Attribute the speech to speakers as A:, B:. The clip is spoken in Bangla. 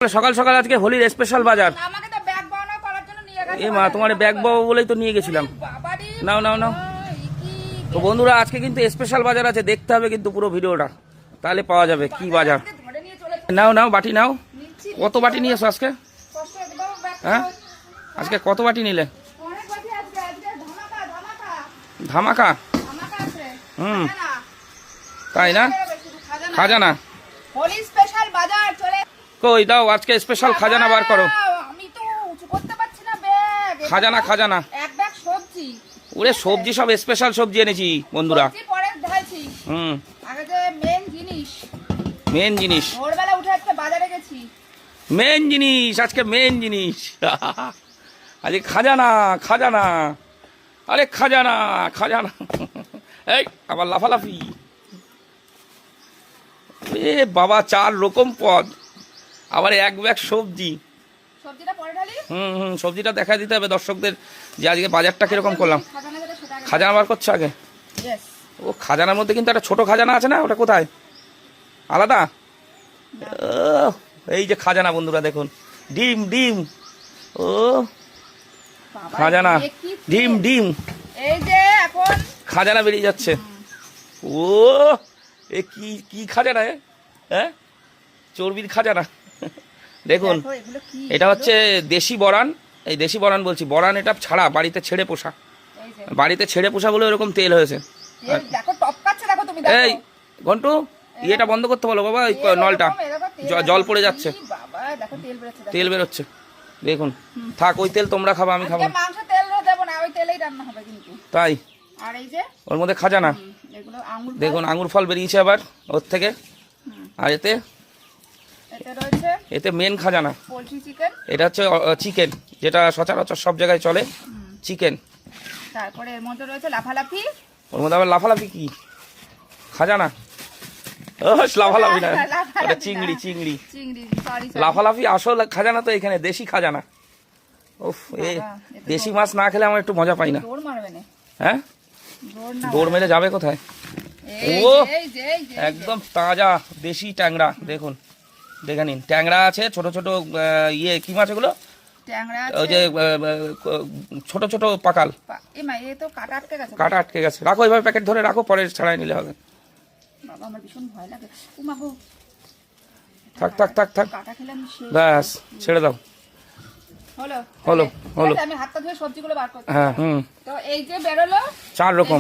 A: সকাল সকাল আজকে হোলির স্পেশাল বাজার। এ মা, তোমার ব্যাগ বাবা বলেই তো নিয়ে গেছিলাম। নাও নাও নাও। তো বন্ধুরা, আজকে কিন্তু স্পেশাল বাজার আছে, দেখতে হবে কিন্তু পুরো ভিডিওটা, তাহলে পাওয়া যাবে কি বাজার। নাও নাও, বাটি নাও। কত বাটি নিয়েছো আজকে? হ্যাঁ, আজকে কত বাটি নিলে? ধামাকা। তাই না? খাজানা কই দাও, আজকে স্পেশাল খাজানা বার করো। খাজানা খাজানা। ওরে সবজি, সব স্পেশাল সবজি এনেছি বন্ধুরা। মেন জিনিস মেন জিনিস আজকে মেন জিনিস আজকে খাজানা খাজানা। আরে খাজানা খাজানা। এই আবার লাফালাফি। এ বাবা, 4 রকম পদ, আবার এক ব্যাগ সবজি। সবজিটা দেখা দিতে হবে দর্শকদের যে আজকে বাজারটা কিরকম করলাম। খাজানা বার করছে আগে। ও খাজানার মধ্যে কিন্তু একটা ছোট খাজানা আছে না, ওটা কোথায়? আলাদা। এই যে খাজানা বন্ধুরা, দেখুন ডিম ডিম। ও খাজানা, ডিম ডিম। এই যে এখন খাজানা বেরিয়ে যাচ্ছে। ও এ কি কি খাজানা? হ্যাঁ, চর্বির খাজানা। দেখুন, এটা হচ্ছে দেশি বরান। এই দেশি বরান বলছি, বরান এটা ছাড়া, বাড়িতে ছেড়ে পোষা। বাড়িতে ছেড়ে পোষা বলে এরকম তেল হয়েছে। এই ঘন্টু, ইয়েটা বন্ধ করতে বলো বাবা, ওই নলটা জল পড়ে যাচ্ছে, তেল বেরোচ্ছে। দেখুন, থাক, ওই তেল তোমরা খাবা, আমি খাবো। তাই ওর মধ্যে খাজানা। দেখুন, আঙুর ফল বেরিয়েছে আবার ওর থেকে। আর এতে মেন খাজানা। এটা হচ্ছে চিকেন, যেটা সচরাচর সব জায়গায় চলে, চিকেন।
B: তারপরে এর মধ্যে রয়েছে লাফালাফি।
A: ওর মধ্যে আবার লাফালাফি কি খাজানা? লাফালাফি না, ওটা চিংড়ি চিংড়ি। লাফালাফি আসল খাজানা তো এখানে, দেশি খাজানা। উফ, এই দেশি মাছ না খেলে আমার একটু মজা পাই না। হ্যাঁ, দৌড় মেরে যাবে কোথায়? ও একদম তাজা দেশি ট্যাংরা। দেখুন, দেখে নিন, ট্যাংরা আছে, ছোট ছোট। ইয়ে কি মাছ এগুলো? ওই যে ছোট ছোট পাকাল। কাটা আটকে গেছে। রাখো, এইভাবে প্যাকেট ধরে রাখো, পরে ছাড়াই নিলে হবে। থাক থাক থাক থাক, ব্যাস ছেড়ে দাও। হলো হলো।
B: আমি হাতটা ধুয়ে সবজিগুলো বার করছি।
A: হ্যাঁ,
B: তো এই যে বেরোলো
A: 4 রকম।